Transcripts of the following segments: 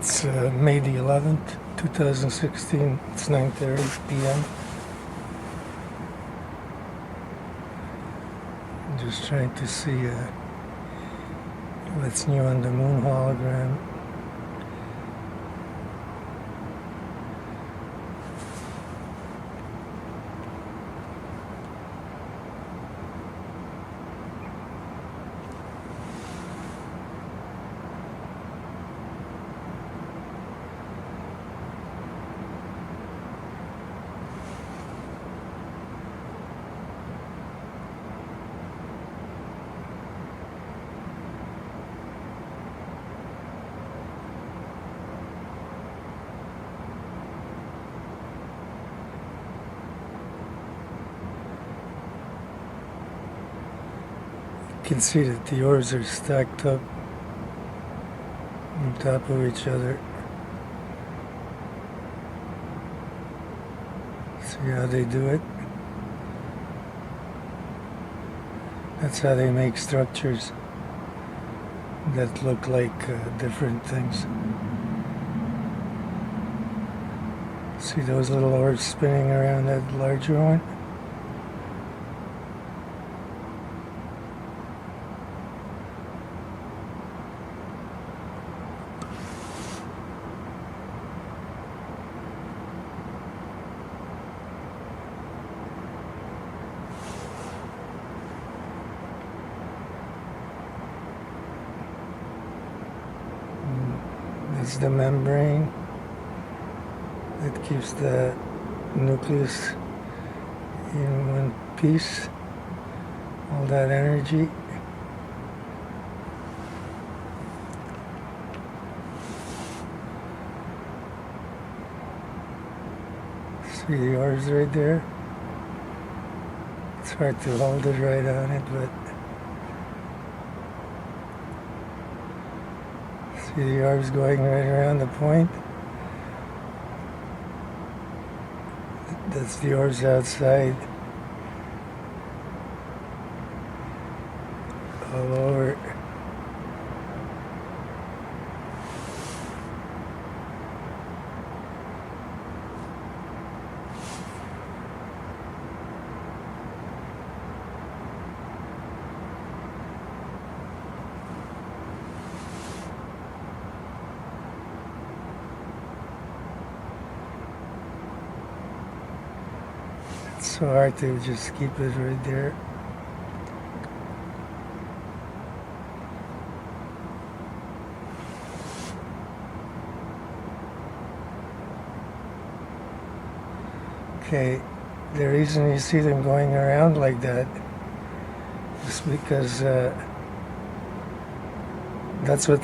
It's May the 11th, 2016. It's 9:30 p.m. I'm just trying to see what's new on the moon hologram. You can see that the orbs are stacked up on top of each other. See how they do it? That's how they make structures that look like different things. See those little orbs spinning around that larger one? It's the membrane that keeps the nucleus in one piece, all that energy. See the orbs right there? It's hard to hold it right on it, but see the orbs going right around the point? That's the orbs outside. All over. It's so hard to just keep it right there. Okay, the reason you see them going around like that is because that's what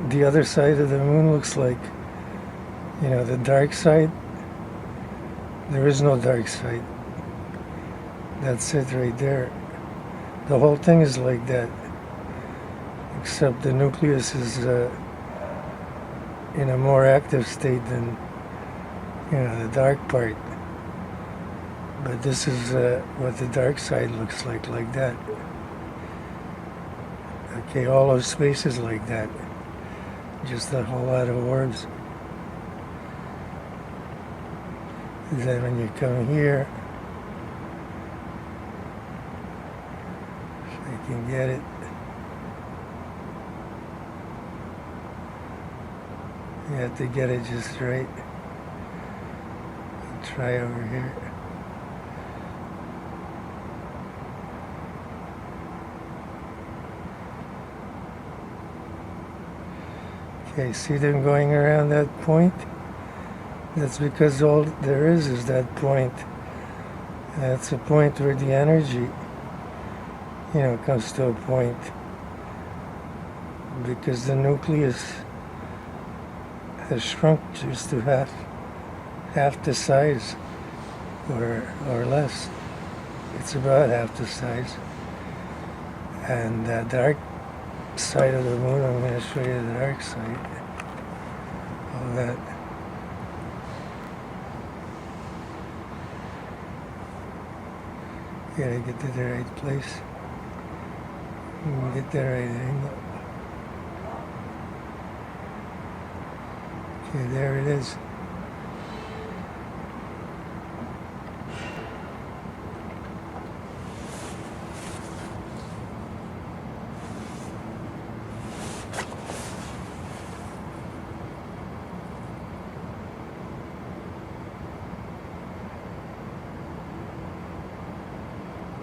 the other side of the moon looks like. You know, the dark side. There is no dark side. That's it right there. The whole thing is like that, except the nucleus is in a more active state than, you know, the dark part. But this is what the dark side looks like that. Okay, all of space is like that. Just a whole lot of orbs. And then when you come here, if I can get it, you have to get it just right. I'll try over here. Okay, see them going around that point? That's because all there is that point. That's a point where the energy, you know, comes to a point. Because the nucleus has shrunk just to half the size, or less. It's about half the size. And the dark side of the moon, I'm going to show you the dark side. All that. You gotta get to the right place. You get the right angle. Okay, there it is.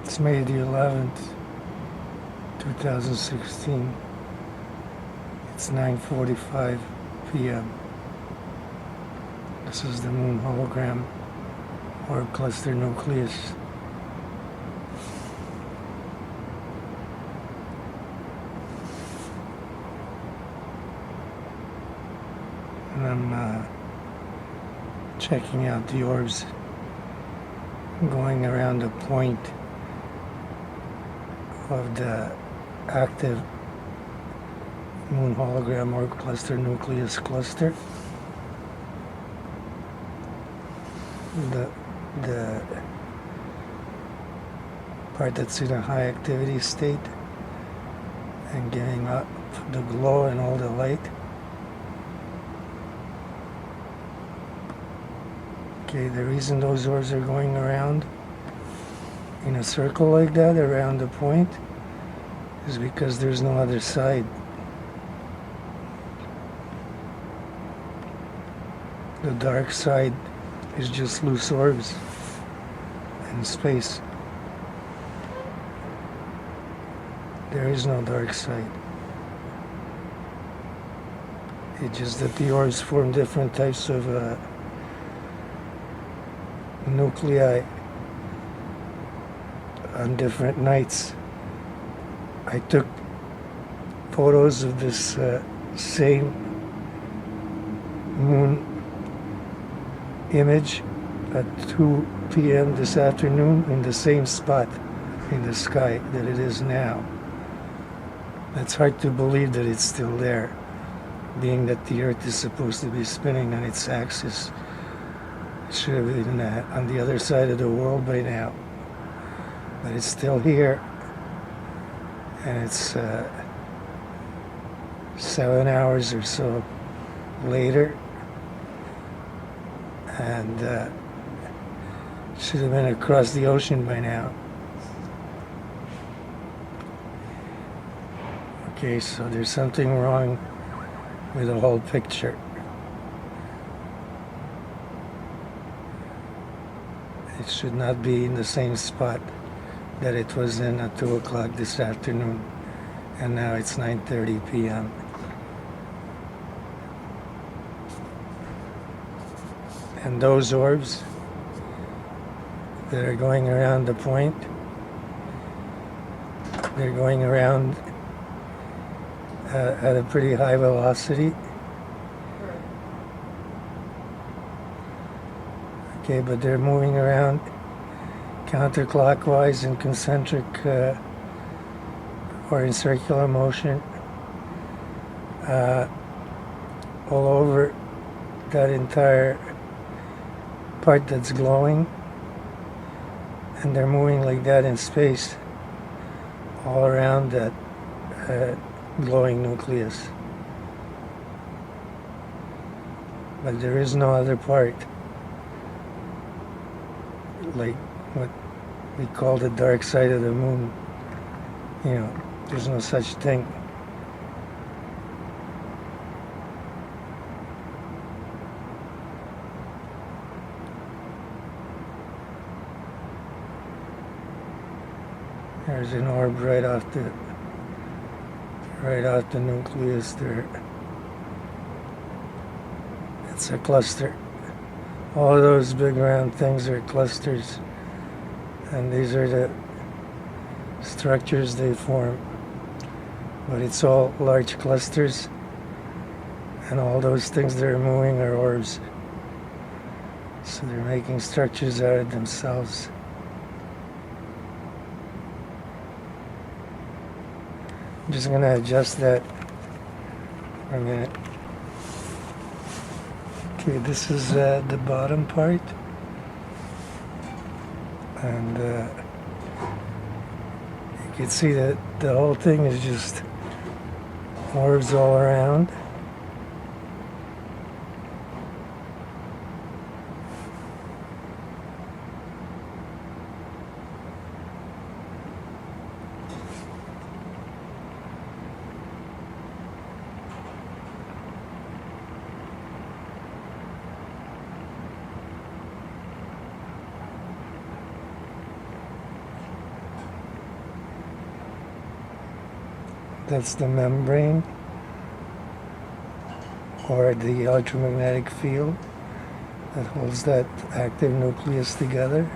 It's May the 11th, 2016. It's 9:45 p.m. This is the moon hologram orb cluster nucleus. And I'm checking out the orbs going around the point of the active moon hologram orb cluster nucleus cluster. The part that's in a high activity state and giving up the glow and all the light. Okay, the reason those orbs are going around in a circle like that around the point is because there's no other side. The dark side is just loose orbs in space. There is no dark side. It's just that the orbs form different types of nuclei on different nights. I took photos of this same moon image at 2 p.m. this afternoon in the same spot in the sky that it is now. It's hard to believe that it's still there, being that the Earth is supposed to be spinning on its axis. It should have been on the other side of the world by now, but it's still here, and it's 7 hours or so later, and should have been across the ocean by now. Okay, so there's something wrong with the whole picture. It should not be in the same spot that it was in at 2 o'clock this afternoon, and now it's 9:30 p.m. And those orbs that are going around the point, they're going around at a pretty high velocity. Okay, but they're moving around counterclockwise in concentric or in circular motion all over that entire part that's glowing, and they're moving like that in space all around that glowing nucleus. But there is no other part, like what we call the dark side of the moon. You know, there's no such thing. There's an orb right off the nucleus there. It's a cluster. All of those big round things are clusters, and these are the structures they form. But it's all large clusters, and all those things that are moving are orbs. So they're making structures out of themselves. I'm just going to adjust that for a minute. Okay, this is the bottom part, and you can see that the whole thing is just orbs all around. That's the membrane, or the electromagnetic field that holds that active nucleus together.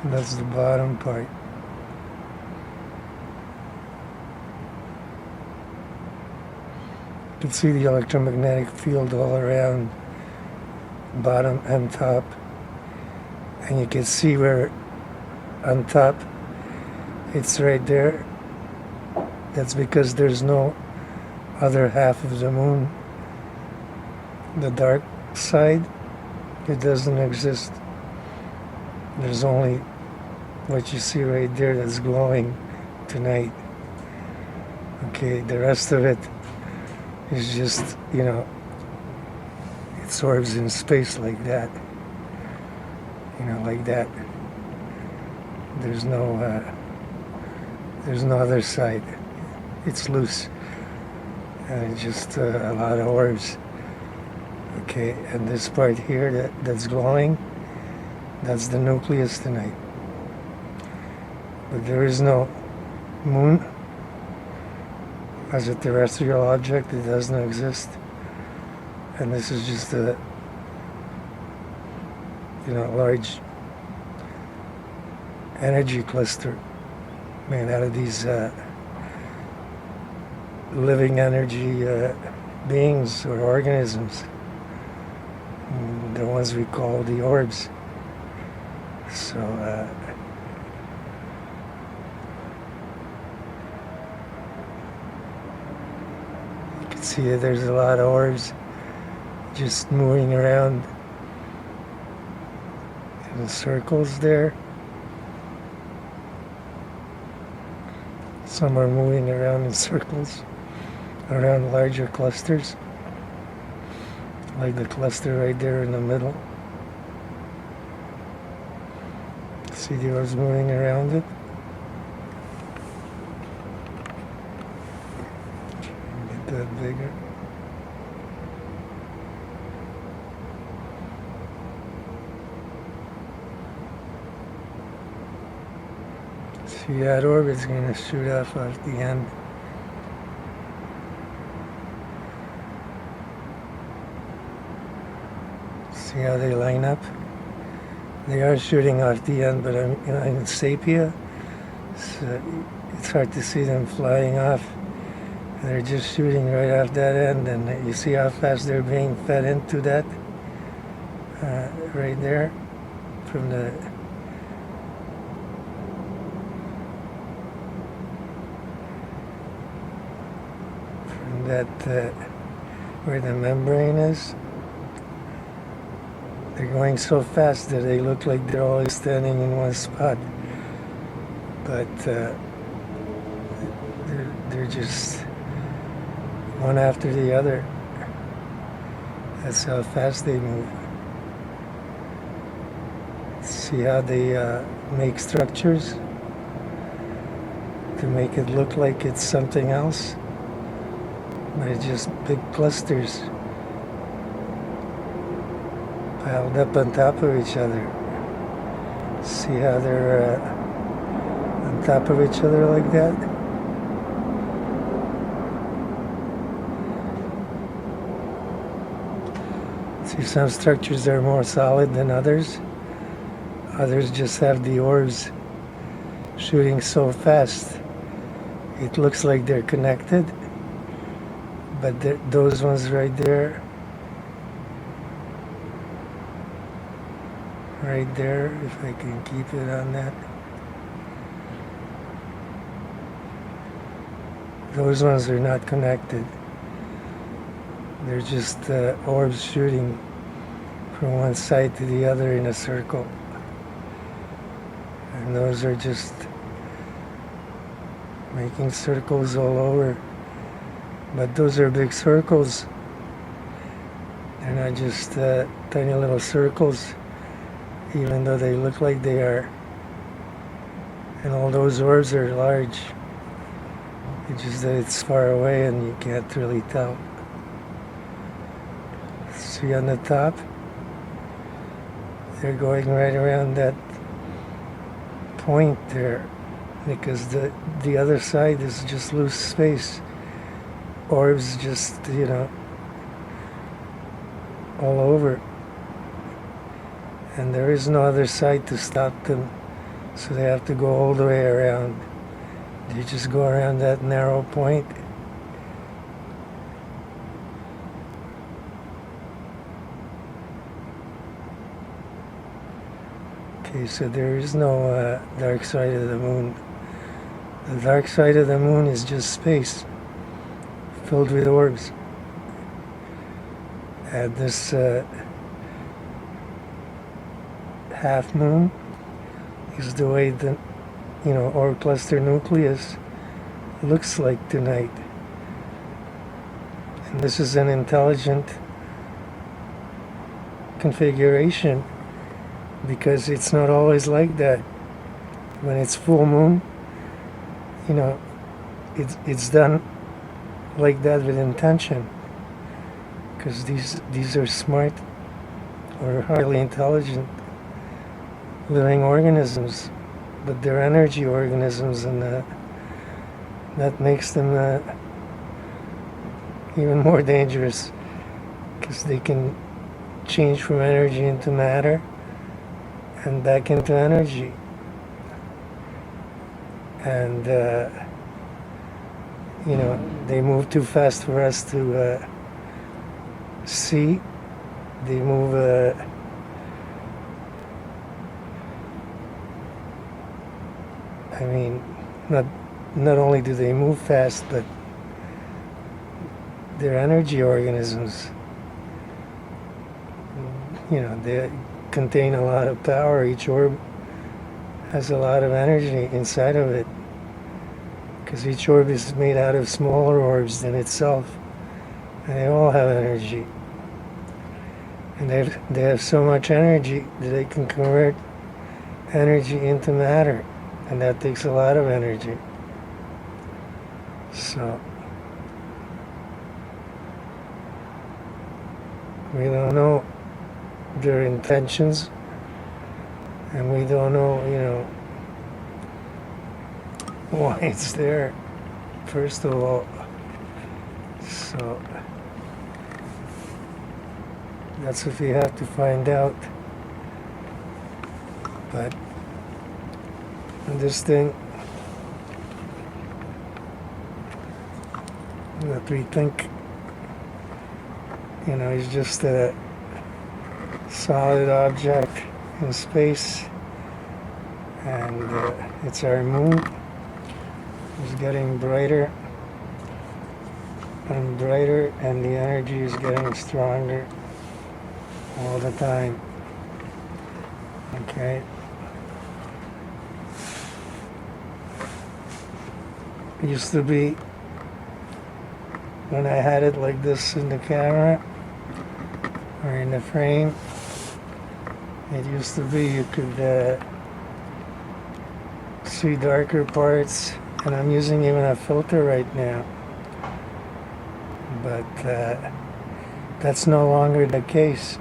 And that's the bottom part. You can see the electromagnetic field all around, bottom and top. And you can see where on top it's right there. That's because there's no other half of the moon. The dark side, it doesn't exist. There's only what you see right there that's glowing tonight. Okay, the rest of it is just, it's orbs in space like that. Like that. There's no other side. It's loose. And it's just a lot of orbs. Okay, and this part here that's glowing, that's the nucleus tonight. But there is no moon as a terrestrial object. It doesn't exist. And this is just a large energy cluster made out of these living energy beings or organisms, the ones we call the orbs. So you can see that there's a lot of orbs just moving around in circles there. Some are moving around in circles around larger clusters, like the cluster right there in the middle. See the orbs moving around it? Get that bigger. See, that orbit's going to shoot off the end. See how they line up? They are shooting off the end, but in sepia, so it's hard to see them flying off. They're just shooting right off that end, and you see how fast they're being fed into that right there from the where the membrane is. They're going so fast that they look like they're always standing in one spot, but they're just one after the other. That's how fast they move. See how they make structures to make it look like it's something else? They're just big clusters piled up on top of each other. See how they're on top of each other like that? See, some structures are more solid than others. Others just have the orbs shooting so fast it looks like they're connected. But those ones right there, if I can keep it on that, those ones are not connected. They're just orbs shooting from one side to the other in a circle. And those are just making circles all over. But those are big circles. They're not just tiny little circles, even though they look like they are. And all those orbs are large. It's just that it's far away and you can't really tell. See on the top? They're going right around that point there, because the other side is just loose space. Orbs just, all over. And there is no other side to stop them, so they have to go all the way around. They just go around that narrow point. Okay, so there is no dark side of the moon. The dark side of the moon is just space filled with orbs. And this half moon is the way the orb cluster nucleus looks like tonight. And this is an intelligent configuration, because it's not always like that. When it's full moon, it's done like that with intention, because these are smart or highly intelligent living organisms, but they're energy organisms, and that makes them even more dangerous, because they can change from energy into matter and back into energy. And they move too fast for us to see. They move not only do they move fast, but they're energy organisms. They contain a lot of power. Each orb has a lot of energy inside of it, because each orb is made out of smaller orbs than itself, and they all have energy. And they have so much energy that they can convert energy into matter, and that takes a lot of energy. So we don't know their intentions, and we don't know, why it's there, first of all. So that's what you have to find out. But this thing that we think, is just a solid object in space, and it's our moon. It's getting brighter and brighter, and the energy is getting stronger all the time. Okay. It used to be, when I had it like this in the camera or in the frame, it used to be you could see darker parts, and I'm using even a filter right now, but that's no longer the case.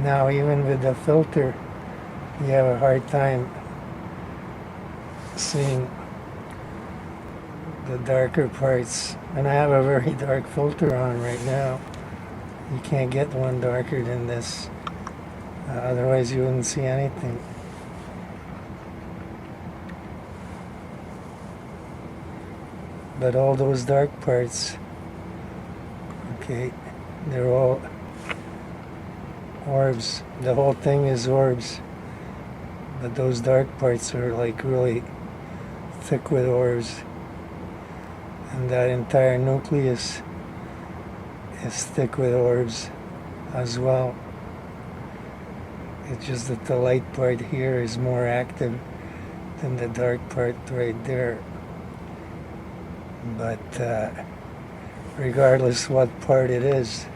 Now even with the filter, you have a hard time seeing the darker parts. And I have a very dark filter on right now. You can't get one darker than this, otherwise you wouldn't see anything. But all those dark parts, okay, they're all orbs. The whole thing is orbs, but those dark parts are like really thick with orbs, and that entire nucleus is thick with orbs as well. It's just that the light part here is more active than the dark part right there. But regardless what part it is,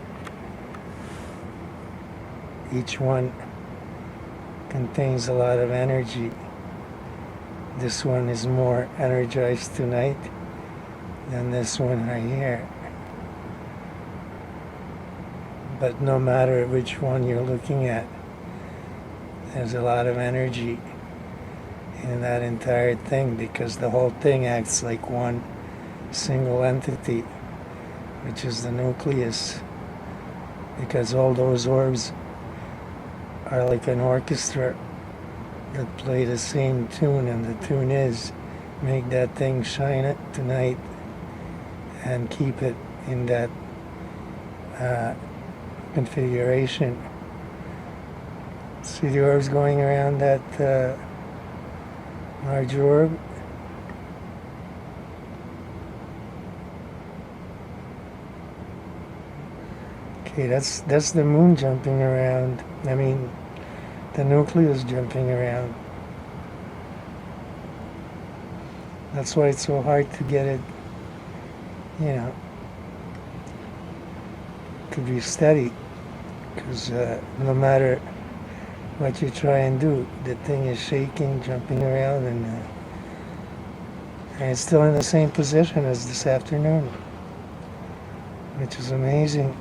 each one contains a lot of energy. This one is more energized tonight than this one right here. But no matter which one you're looking at, there's a lot of energy in that entire thing, because the whole thing acts like one single entity, which is the nucleus, because all those orbs are like an orchestra that play the same tune, and the tune is make that thing shine it tonight and keep it in that configuration. See the orbs going around that large orb? Okay, that's the moon jumping around. I mean, the nucleus jumping around. That's why it's so hard to get it, to be steady. Because no matter what you try and do, the thing is shaking, jumping around, and it's still in the same position as this afternoon, which is amazing.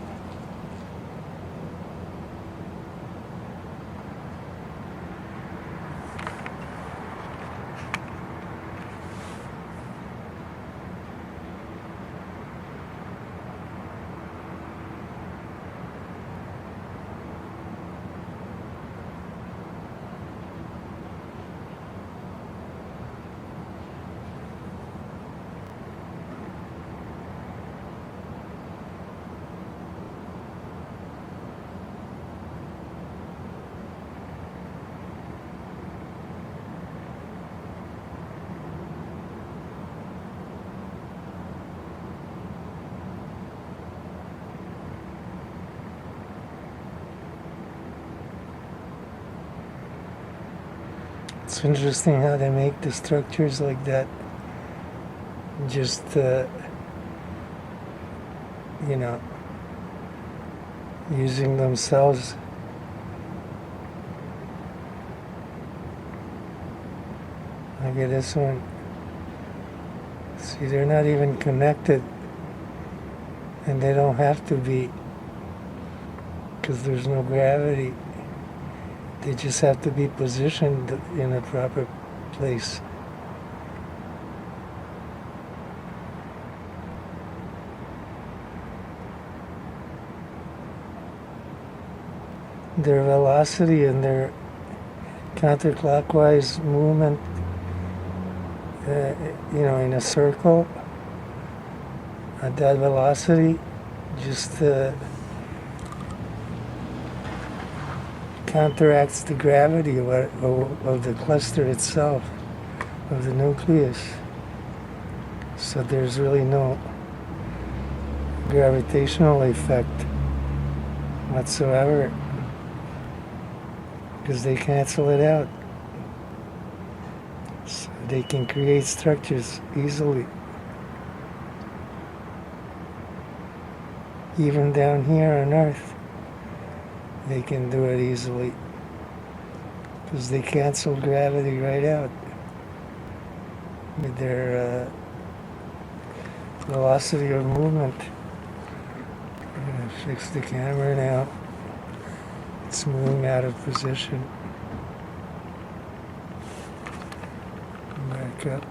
It's interesting how they make the structures like that, just, using themselves. Look at this one. See, they're not even connected, and they don't have to be, because there's no gravity. They just have to be positioned in a proper place. Their velocity and their counterclockwise movement, in a circle, at that velocity, just counteracts the gravity of the cluster itself, of the nucleus. So there's really no gravitational effect whatsoever, because they cancel it out. So they can create structures easily. Even down here on Earth, they can do it easily, because they cancel gravity right out with their velocity of movement. I'm going to fix the camera now. It's moving out of position. Back up.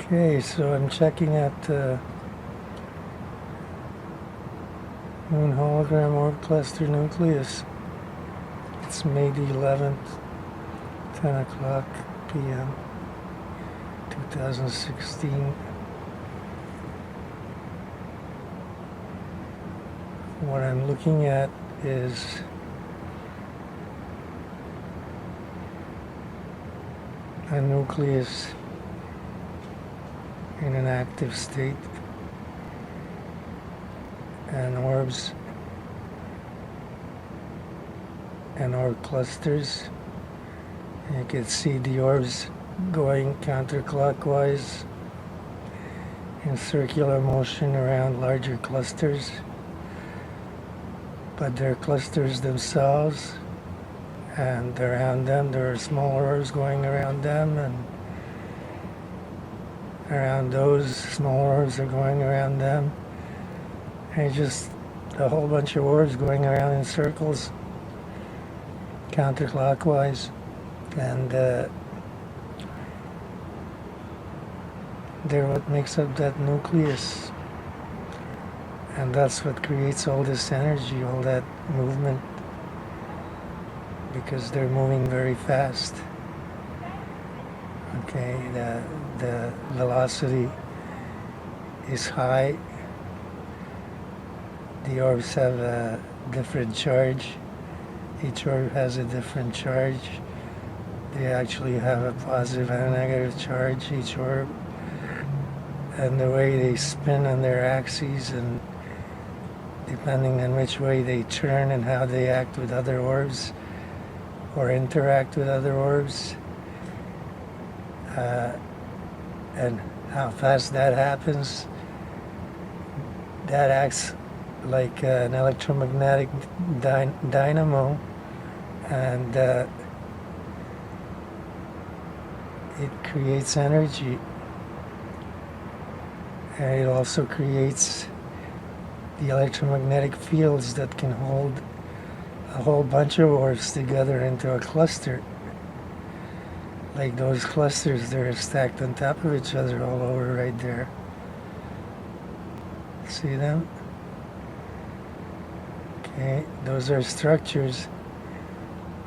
Okay, so I'm checking out Moon Hologram Orb Cluster Nucleus. It's May the 11th, 10 o'clock p.m., 2016. What I'm looking at is a nucleus in an active state, and orbs and orb clusters. You can see the orbs going counterclockwise in circular motion around larger clusters, but they're clusters themselves, and around them there are smaller orbs going around them, and around those smaller orbs are going around them, and just a whole bunch of orbs going around in circles counterclockwise. And they're what makes up that nucleus, and that's what creates all this energy, all that movement, because they're moving very fast. Okay, the velocity is high. The orbs have a different charge. Each orb has a different charge. They actually have a positive and a negative charge, each orb. And the way they spin on their axes, and depending on which way they turn and how they act with other orbs or interact with other orbs, and how fast that happens, that acts like an electromagnetic dynamo, and it creates energy, and it also creates the electromagnetic fields that can hold a whole bunch of orbs together into a cluster. Like those clusters, they're stacked on top of each other all over right there. See them? Okay, those are structures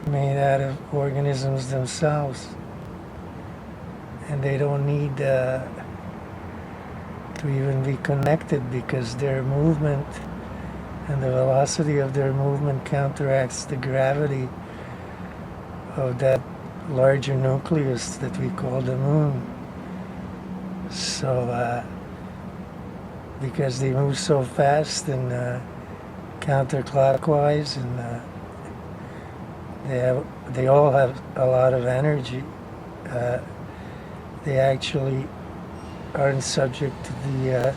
made out of organisms themselves, and they don't need to even be connected, because their movement and the velocity of their movement counteracts the gravity of that larger nucleus that we call the moon. So because they move so fast and counterclockwise, and they all have a lot of energy, they actually aren't subject to the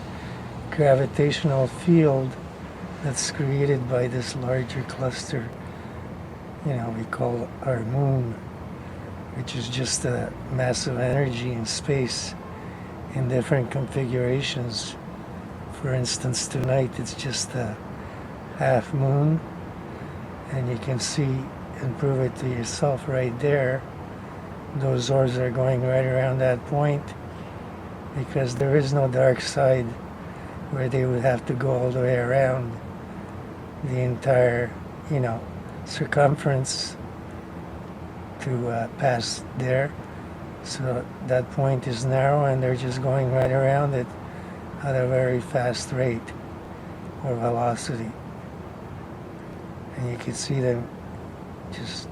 gravitational field that's created by this larger cluster, we call our moon, which is just a massive energy in space in different configurations. For instance, tonight it's just a half moon, and you can see and prove it to yourself right there. Those orbs are going right around that point, because there is no dark side where they would have to go all the way around the entire, circumference to pass there. So that point is narrow, and they're just going right around it at a very fast rate or velocity. And you can see them just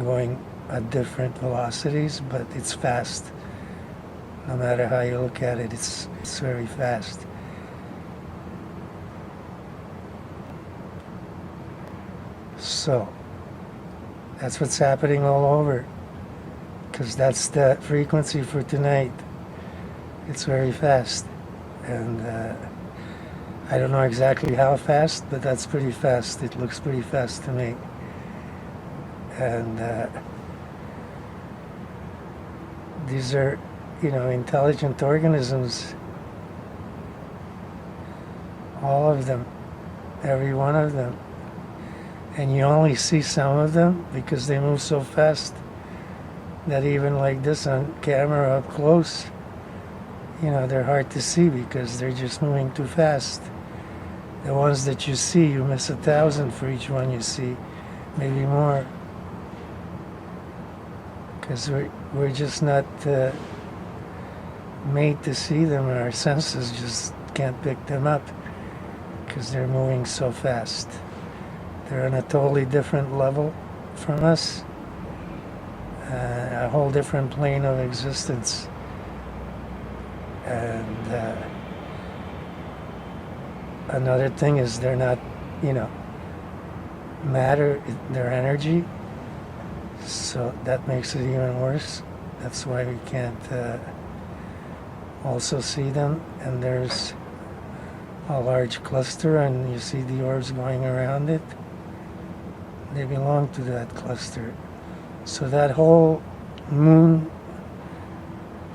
going at different velocities, but it's fast. No matter how you look at it, it's very fast. So that's what's happening all over, because that's the frequency for tonight. It's very fast, and I don't know exactly how fast, but that's pretty fast. It looks pretty fast to me. And these are, intelligent organisms, all of them, every one of them. And you only see some of them because they move so fast that even like this on camera up close, they're hard to see because they're just moving too fast. The ones that you see, you miss 1,000 for each one you see, maybe more. Because we're just not made to see them, and our senses just can't pick them up because they're moving so fast. They're on a totally different level from us, a whole different plane of existence. And another thing is they're not, matter, they're energy. So that makes it even worse. That's why we can't also see them. And there's a large cluster, and you see the orbs going around it. They belong to that cluster. So that whole moon,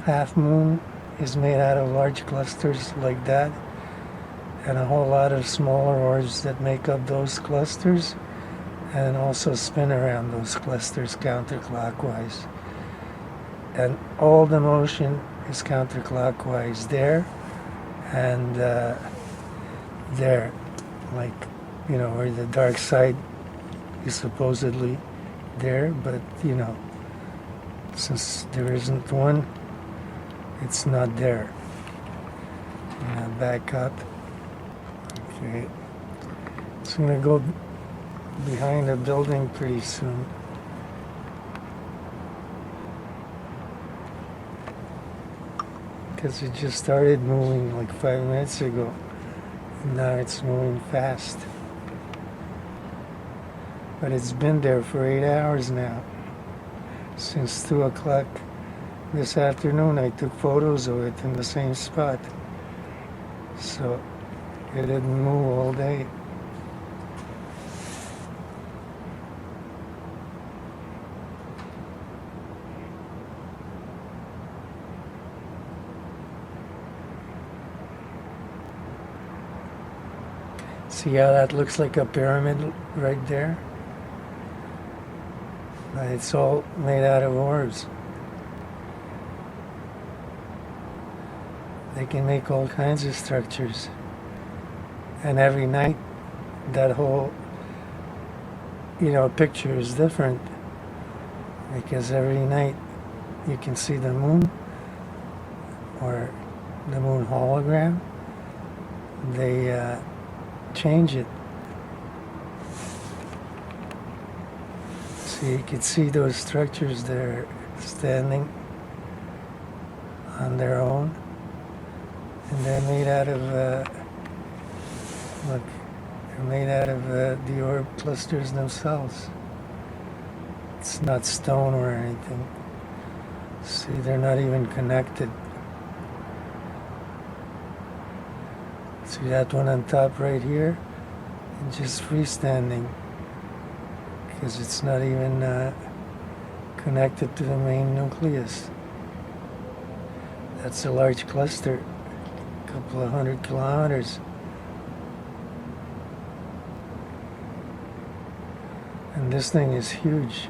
half moon, is made out of large clusters like that, and a whole lot of smaller orbs that make up those clusters, and also spin around those clusters counterclockwise. And all the motion is counterclockwise there and there, like, where the dark side is supposedly there, but since there isn't one, it's not there. Back up. Okay. It's going to go behind a building pretty soon. Because it just started moving like 5 minutes ago. And now it's moving fast. But it's been there for 8 hours now. Since 2 o'clock this afternoon, I took photos of it in the same spot. So it didn't move all day. See how that looks like a pyramid right there? But it's all made out of orbs. They can make all kinds of structures. And every night, that whole, picture is different. Because every night you can see the moon, or the moon hologram. They change it. So you can see those structures there standing on their own. And they're made out of, look, they're made out of the orb clusters themselves. It's not stone or anything. See, they're not even connected. See that one on top right here? And just freestanding. Because it's not even connected to the main nucleus. That's a large cluster. Couple of 100 kilometers. And this thing is huge.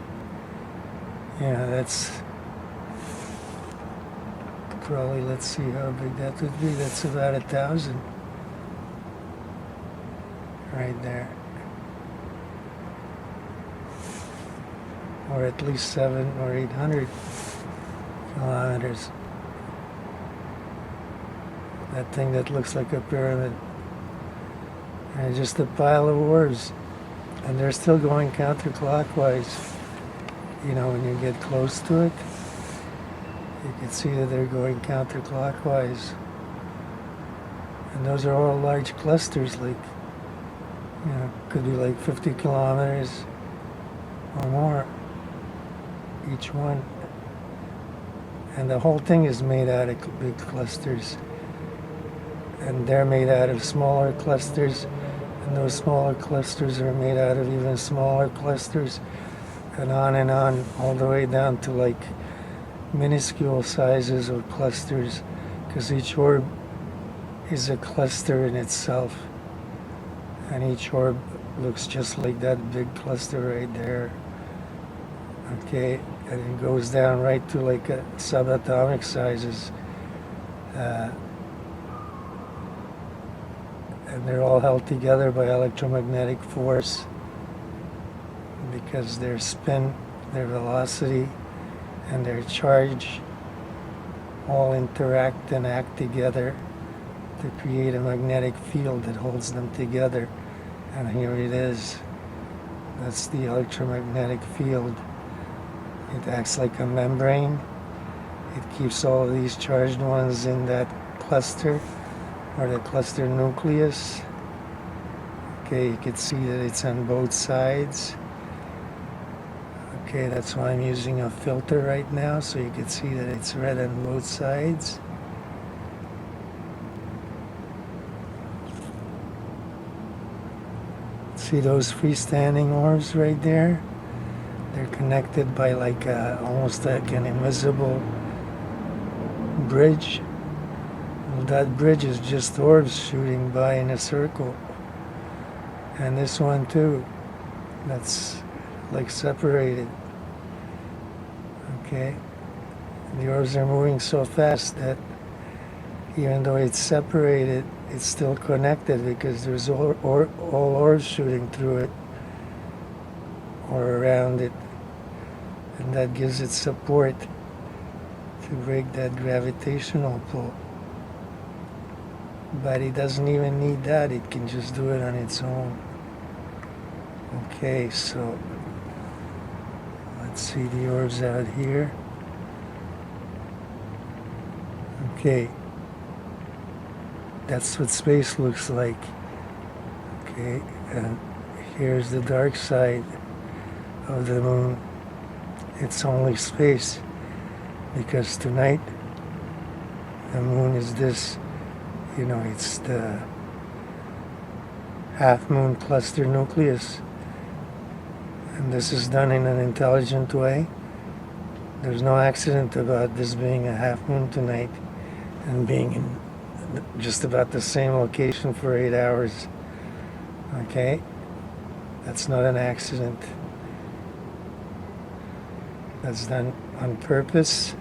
That's probably, let's see how big that would be. That's about 1,000 right there. Or at least 700 or 800 kilometers. That thing that looks like a pyramid. And just a pile of orbs. And they're still going counterclockwise. When you get close to it, you can see that they're going counterclockwise. And those are all large clusters, like, could be like 50 kilometers or more, each one. And the whole thing is made out of big clusters. And they're made out of smaller clusters, and those smaller clusters are made out of even smaller clusters, and on, all the way down to like minuscule sizes of clusters, because each orb is a cluster in itself, and each orb looks just like that big cluster right there. Okay, and it goes down right to like subatomic sizes. uh, and they're all held together by electromagnetic force because their spin, their velocity, and their charge all interact and act together to create a magnetic field that holds them together. And here it is. That's the electromagnetic field. It acts like a membrane. It keeps all of these charged ones in that cluster, or the cluster nucleus. Okay, you can see that it's on both sides. Okay, that's why I'm using a filter right now, so you can see that it's red on both sides. See those freestanding orbs right there? They're connected by like almost like an invisible bridge. Well, that bridge is just orbs shooting by in a circle. And this one too, that's like separated. Okay? The orbs are moving so fast that even though it's separated, it's still connected because there's all orbs shooting through it or around it. And that gives it support to break that gravitational pull. But it doesn't even need that, it can just do it on its own. Okay, so let's see the orbs out here. Okay, that's what space looks like. Okay, and here's the dark side of the moon. It's only space, because tonight the moon is this, you know, it's the half moon cluster nucleus, and this is done in an intelligent way. There's no accident about this being a half moon tonight and being in just about the same location for 8 hours. Okay, that's not an accident. That's done on purpose,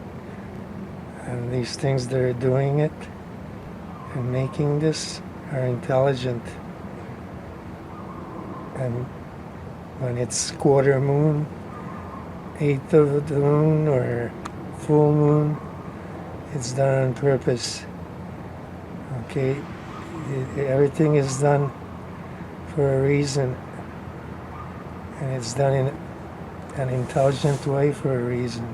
and these things that are doing it and making this are intelligent. And when it's quarter moon, eighth of the moon, or full moon, it's done on purpose. Okay, everything is done for a reason, and it's done in an intelligent way for a reason.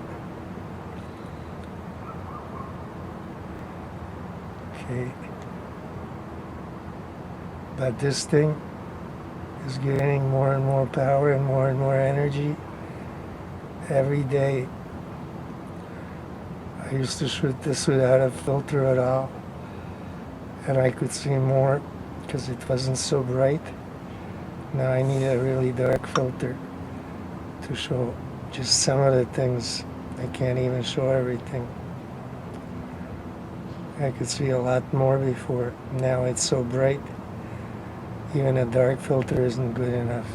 Okay, but this thing is gaining more and more power and more energy every day. I used to shoot this without a filter at all, and I could see more because it wasn't so bright. Now I need a really dark filter to show just some of the things. I can't even show everything. I could see a lot more before. Now it's so bright, even a dark filter isn't good enough.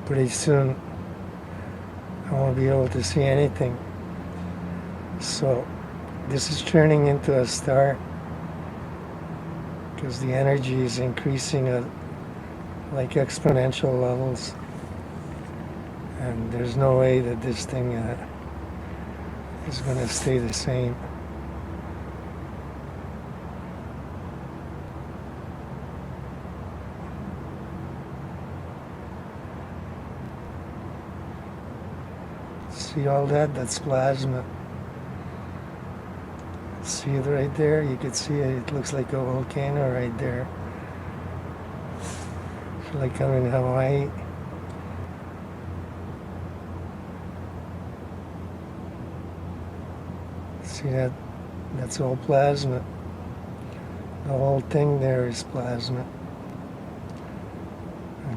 Pretty soon I won't be able to see anything. So this is turning into a star because the energy is increasing at like exponential levels, and there's no way that this thing is going to stay the same. See all that? That's plasma. See it right there? You can see it. It looks like a volcano right there. It's like I'm in Hawaii. See that? That's all plasma. The whole thing there is plasma.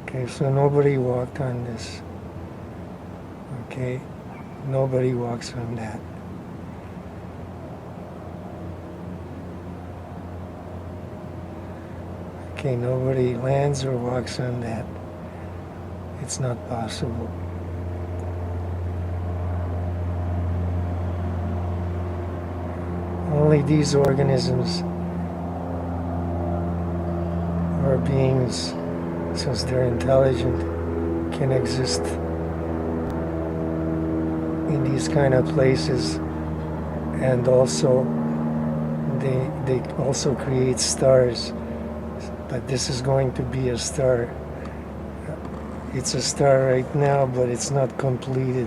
Okay, so nobody walked on this. Okay, nobody walks on that. Okay, nobody lands or walks on that. It's not possible. only these organisms or beings, since they're intelligent, can exist in these kind of places, and also they also create stars. But this is going to be a star. It's a star right now, but it's not completed.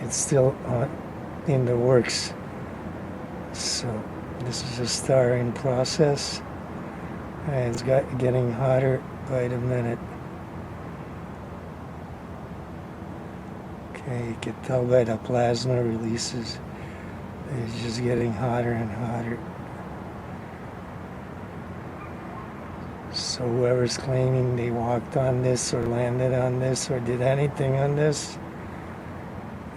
It's still in the works. So this is a star in process, and it's getting hotter by the minute. Okay, you can tell by the plasma releases. It's just getting hotter and hotter. So whoever's claiming they walked on this or landed on this or did anything on this,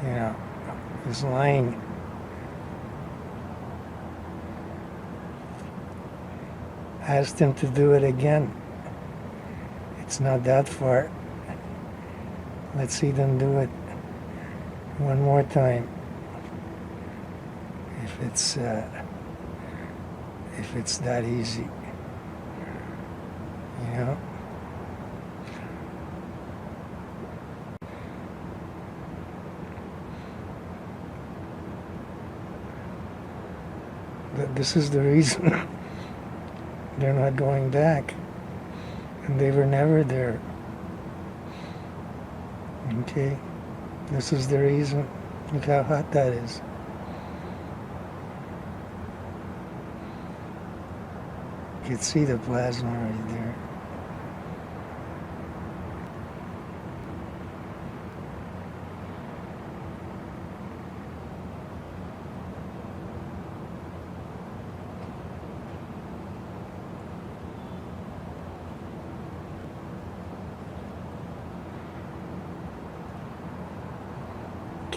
you know, is lying. Asked him to do it again. It's not that far. Let's see them do it one more time. If it's that easy, you know. This is the reason they're not going back, and they were never there. Okay, this is the reason. Look how hot that is. You can see the plasma right there.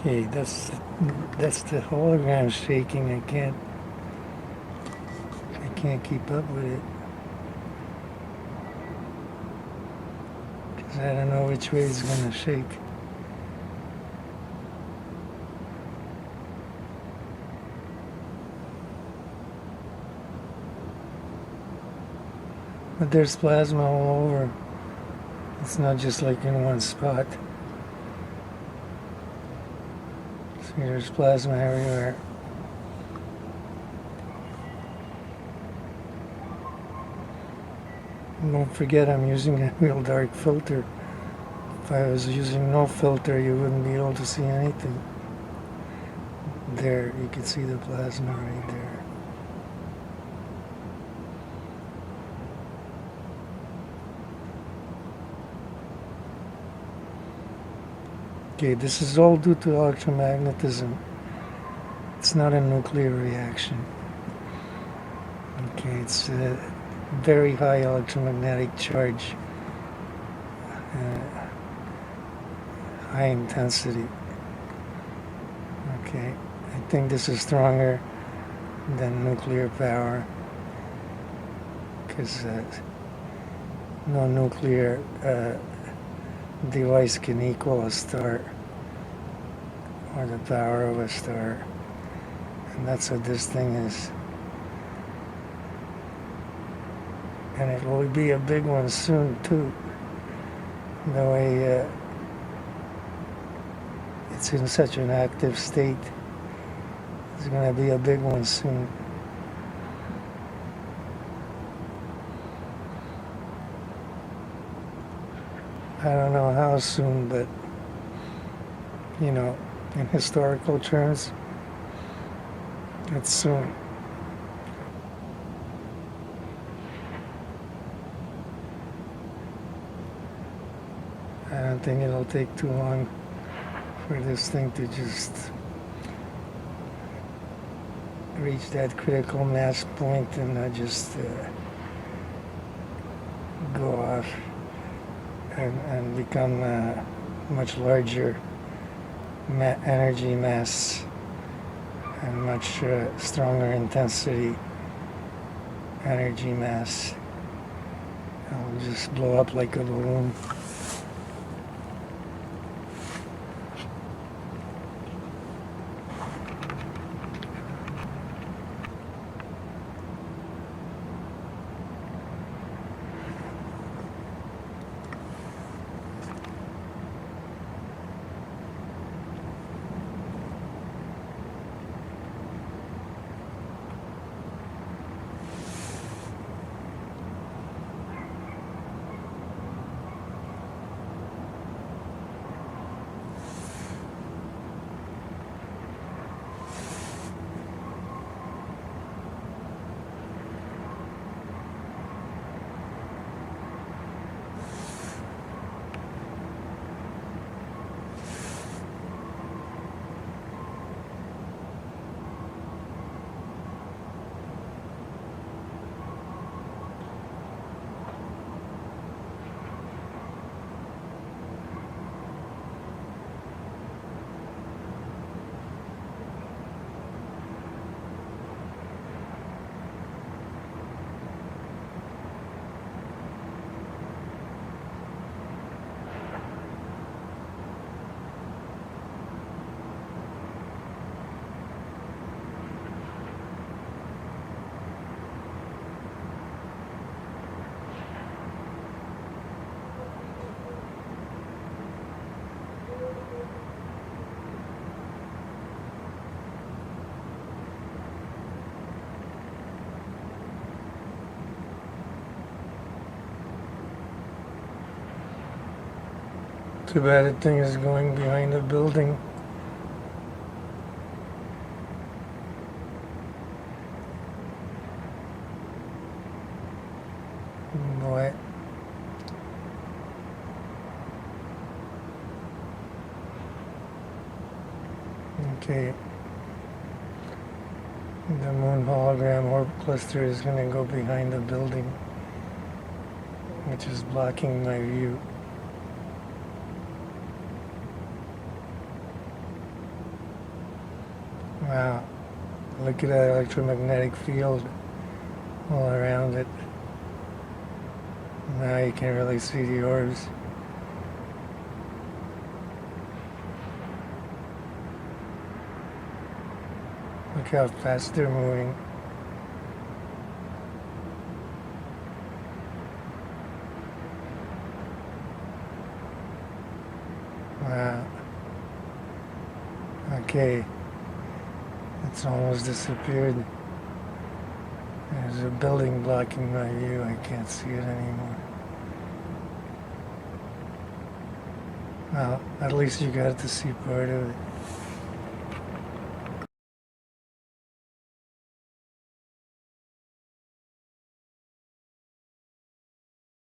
Okay, that's the hologram shaking. I can't keep up with it, because I don't know which way it's gonna shake. But there's plasma all over. It's not just like in one spot. See, there's plasma everywhere. And don't forget, I'm using a real dark filter. If I was using no filter, you wouldn't be able to see anything. There, you can see the plasma right there. Okay, this is all due to electromagnetism. It's not a nuclear reaction. Okay, it's a very high electromagnetic charge, high intensity. Okay, I think this is stronger than nuclear power, because no nuclear device can equal a star or the power of a star, and that's what this thing is. And it will be a big one soon too, the way it's in such an active state. It's going to be a big one soon. I don't know how soon, but, you know, in historical terms, it's soon. I don't think it'll take too long for this thing to just reach that critical mass point and not just go off and become a much larger energy mass and much stronger intensity energy mass. It'll just blow up like a balloon. Too bad the thing is going behind a building. Boy. Okay. The moon hologram orb cluster is going to go behind the building, which is blocking my view. Wow. Look at that electromagnetic field all around it. Now you can really see the orbs. Look how fast they're moving. Wow. Okay. It's almost disappeared. There's a building blocking my view. I can't see it anymore. Well, at least you got to see part of it.